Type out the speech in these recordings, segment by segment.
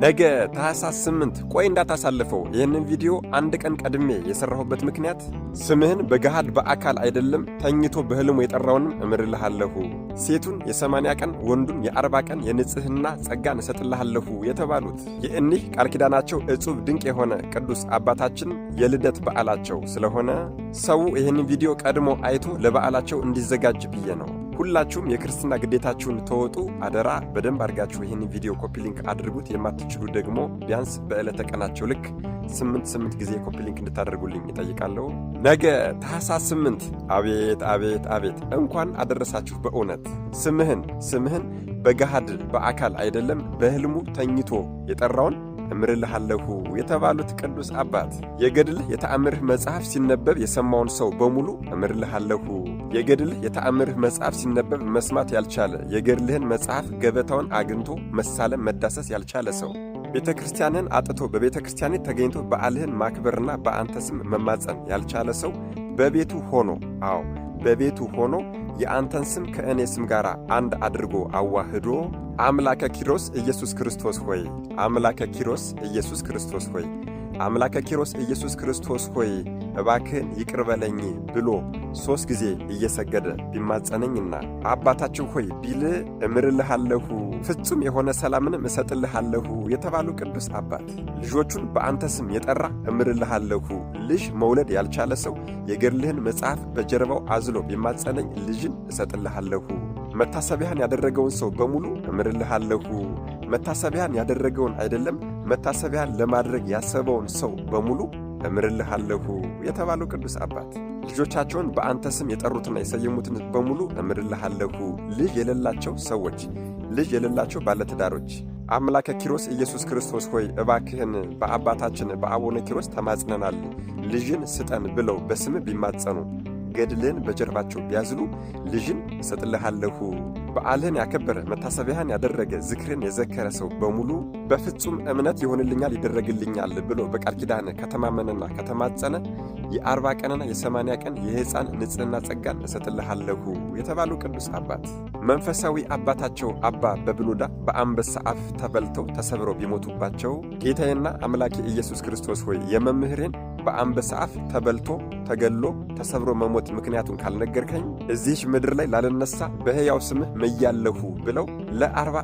ነገ ታህሳስ 8 ቆይ እንዳታሳልፈው። ይህንን ቪዲዮ አንድ ቀን ቀድሜ የሰራሁበት ምክንያት ስምህን በገሃድ በአካል አይደለም ተኝቶ በህልሙ የጠራውንም እምርልሃለሁ፣ ሴቱን የ80 ቀን ወንዱን የ40 ቀን የንጽህና ጸጋን እሰጥልሃለሁ የተባሉት የእኒህ ቃል ኪዳናቸው እጹብ ድንቅ የሆነ ቅዱስ አባታችን የልደት በዓላቸው ስለሆነ ሰው ይህንን ቪዲዮ ቀድሞ አይቶ ለበዓላቸው እንዲዘጋጅ ብዬ ነው። ሁላችሁም የክርስትና ግዴታችሁን ተወጡ። አደራ በደንብ አድርጋችሁ ይህንን ቪዲዮ ኮፒ ሊንክ አድርጉት። የማትችሉ ደግሞ ቢያንስ በዕለተ ቀናቸው ልክ 8 ጊዜ ኮፒ ሊንክ እንድታደርጉልኝ እጠይቃለሁ። ነገ ታህሳስ 8 አቤት አቤት አቤት እንኳን አደረሳችሁ። በእውነት ስምህን በገሃድ በአካል አይደለም በህልሙ ተኝቶ የጠራውን እምርልሃለሁ የተባሉት ቅዱስ አባት የገድልህ የተአምርህ መጽሐፍ ሲነበብ የሰማውን ሰው በሙሉ እምርልሃለሁ። የገድልህ የተአምርህ መጽሐፍ ሲነበብ መስማት ያልቻለ የገድልህን መጽሐፍ ገበታውን አግኝቶ መሳለም መዳሰስ ያልቻለ ሰው ቤተ ክርስቲያንን አጥቶ በቤተ ክርስቲያን ተገኝቶ በዓልህን ማክበርና በአንተ ስም መማጸን ያልቻለ ሰው በቤቱ ሆኖ የአንተን ስም ከእኔ ስም ጋር አንድ አድርጎ አዋህዶ አምላከ ኪሮስ ኢየሱስ ክርስቶስ ሆይ፣ አምላከ ኪሮስ ኢየሱስ ክርስቶስ ሆይ፣ አምላከ ኪሮስ ኢየሱስ ክርስቶስ ሆይ እባክህን ይቅር በለኝ ብሎ 3 ጊዜ እየሰገደ ቢማጸነኝና አባታችሁ ሆይ ቢል እምርልሃለሁ፣ ፍጹም የሆነ ሰላምንም እሰጥልሃለሁ የተባሉ ቅዱስ አባት ልጆቹን በአንተ ስም የጠራ እምርልሃለሁ። ልጅ መውለድ ያልቻለ ሰው የገድልህን መጽሐፍ በጀርባው አዝሎ ቢማጸነኝ ልጅን እሰጥልሃለሁ። መታሰቢያን ያደረገውን ሰው በሙሉ እምርልሃለሁ። መታሰቢያን ያደረገውን አይደለም መታሰቢያን ለማድረግ ያሰበውን ሰው በሙሉ እምርልሃለሁ የተባሉ ቅዱስ አባት ልጆቻቸውን በአንተ ስም የጠሩትና የሰየሙትን በሙሉ እምርልሃለሁ። ልጅ የሌላቸው ሰዎች፣ ልጅ የሌላቸው ባለትዳሮች አምላከ ኪሮስ ኢየሱስ ክርስቶስ ሆይ እባክህን በአባታችን በአቡነ ኪሮስ ተማጽነናል ልጅን ስጠን ብለው በስም ቢማጸኑ ገድልህን በጀርባቸው ቢያዝሉ ልጅን እሰጥልሃለሁ። በዓልህን ያከበረ መታሰቢያህን ያደረገ ዝክርን የዘከረ ሰው በሙሉ በፍጹም እምነት ይሆንልኛል ይደረግልኛል ብሎ በቃል ኪዳን ከተማመነና ከተማጸነ የ40 ቀንና የ80 ቀን የሕፃን ንጽህና ጸጋን እሰጥልሃለሁ የተባሉ ቅዱስ አባት መንፈሳዊ አባታቸው አባ በብሉዳ በአንበሳ አፍ ተበልተው ተሰብረው ቢሞቱባቸው ጌታዬና አምላኬ ኢየሱስ ክርስቶስ ሆይ የመምህሬን በአንበሳ አፍ ተበልቶ ተገሎ ተሰብሮ መሞት ምክንያቱን ካልነገርከኝ እዚህች ምድር ላይ ላልነሳ በሕያው ስምህ መያለሁ ብለው ለ40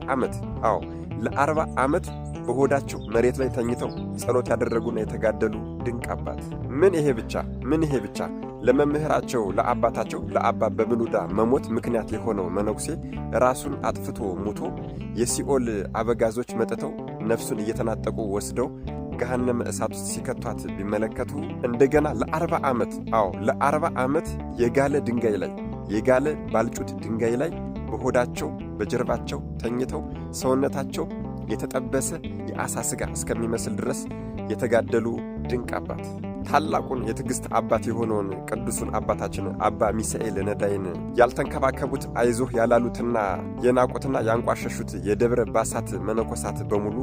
ዓመት በሆዳቸው መሬት ላይ ተኝተው ጸሎት ያደረጉና የተጋደሉ ድንቅ አባት ምን ይሄ ብቻ ለመምህራቸው ለአባታቸው ለአባ በብሉዳ መሞት ምክንያት የሆነው መነኩሴ ራሱን አጥፍቶ ሙቶ የሲኦል አበጋዞች መጥተው ነፍሱን እየተናጠቁ ወስደው ገሃነመ እሳት ውስጥ ሲከቷት ቢመለከቱ እንደገና ለ40 ዓመት የጋለ ባልጩት ድንጋይ ላይ በሆዳቸው በጀርባቸው ተኝተው ሰውነታቸው የተጠበሰ የአሳ ሥጋ እስከሚመስል ድረስ የተጋደሉ ድንቅ አባት ታላቁን የትዕግሥት አባት የሆነውን ቅዱሱን አባታችን አባ ሚሳኤል ነዳይን ያልተንከባከቡት አይዞህ ያላሉትና የናቁትና ያንቋሸሹት የደብረ ባሳት መነኮሳት በሙሉ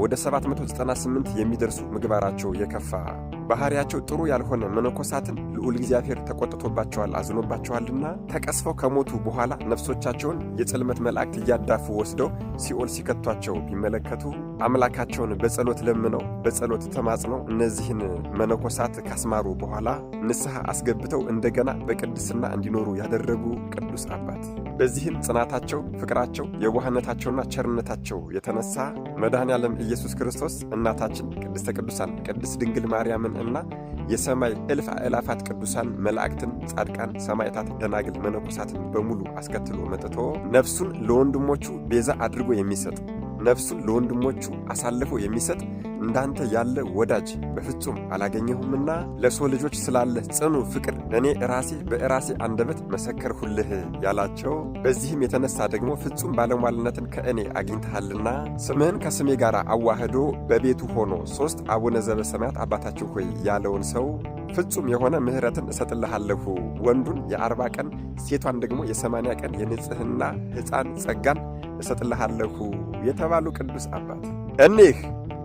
ወደ 798 የሚደርሱ ምግባራቸው የከፋ ባህሪያቸው ጥሩ ያልሆነ መነኮሳትን ልዑል እግዚአብሔር ተቆጥቶባቸዋል አዝኖባቸዋልና ተቀስፈው ከሞቱ በኋላ ነፍሶቻቸውን የጽልመት መላእክት እያዳፉ ወስደው ሲኦል ሲከቷቸው ቢመለከቱ አምላካቸውን በጸሎት ለምነው በጸሎት ተማጽነው እነዚህን መነኮሳት ካስማሩ በኋላ ንስሐ አስገብተው እንደገና በቅድስና እንዲኖሩ ያደረጉ ቅዱስ አባት በዚህም ጽናታቸው፣ ፍቅራቸው፣ የዋህነታቸውና ቸርነታቸው የተነሳ መድኃኔ ዓለም ኢየሱስ ክርስቶስ እናታችን ቅድስተ ቅዱሳን ቅድስት ድንግል ማርያምን እና የሰማይ እልፍ አእላፋት ቅዱሳን መላእክትን፣ ጻድቃን፣ ሰማዕታት፣ ደናግል፣ መነኮሳትን በሙሉ አስከትሎ መጥቶ ነፍሱን ለወንድሞቹ ቤዛ አድርጎ የሚሰጥ ነፍሱን ለወንድሞቹ አሳልፎ የሚሰጥ እንዳንተ ያለ ወዳጅ በፍጹም አላገኘሁምና ለሰው ልጆች ስላለ ጽኑ ፍቅር እኔ በራሴ አንደበት መሰከርሁልህ ያላቸው በዚህም የተነሳ ደግሞ ፍጹም ባለሟልነትን ከእኔ አግኝተሃልና ስምህን ከስሜ ጋር አዋህዶ በቤቱ ሆኖ 3 አቡነ ዘበሰማያት አባታችሁ ሆይ ያለውን ሰው ፍጹም የሆነ ምሕረትን እሰጥልሃለሁ። ወንዱን የ40 ቀን ሴቷን ደግሞ የ80 ቀን የንጽህና ሕፃን ጸጋን እሰጥልሃለሁ የተባሉ ቅዱስ አባት እኒህ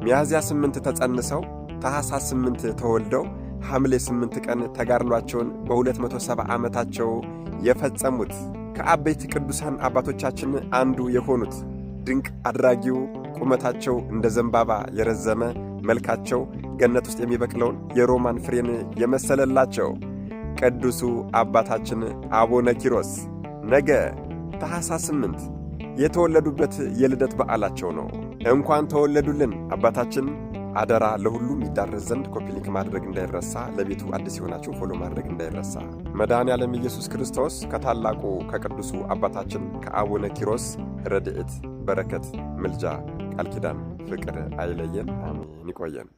ሚያዝያ 8 ተጸንሰው ታኅሳስ 8 ተወልደው ሐምሌ 8 ቀን ተጋድሏቸውን በ270 ዓመታቸው የፈጸሙት ከአበይት ቅዱሳን አባቶቻችን አንዱ የሆኑት ድንቅ አድራጊው ቁመታቸው እንደ ዘንባባ የረዘመ መልካቸው ገነት ውስጥ የሚበቅለውን የሮማን ፍሬን የመሰለላቸው ቅዱሱ አባታችን አቡነ ኪሮስ ነገ ታኅሳስ 8 የተወለዱበት የልደት በዓላቸው ነው። እንኳን ተወለዱልን አባታችን። አደራ ለሁሉም ይዳረስ ዘንድ ኮፒ ሊንክ ማድረግ እንዳይረሳ። ለቤቱ አዲስ የሆናችሁ ፎሎ ማድረግ እንዳይረሳ። መድኃኔዓለም ኢየሱስ ክርስቶስ ከታላቁ ከቅዱሱ አባታችን ከአቡነ ኪሮስ ረድኤት፣ በረከት፣ ምልጃ፣ ቃል ኪዳን፣ ፍቅር አይለየን። አሜን። ይቆየን።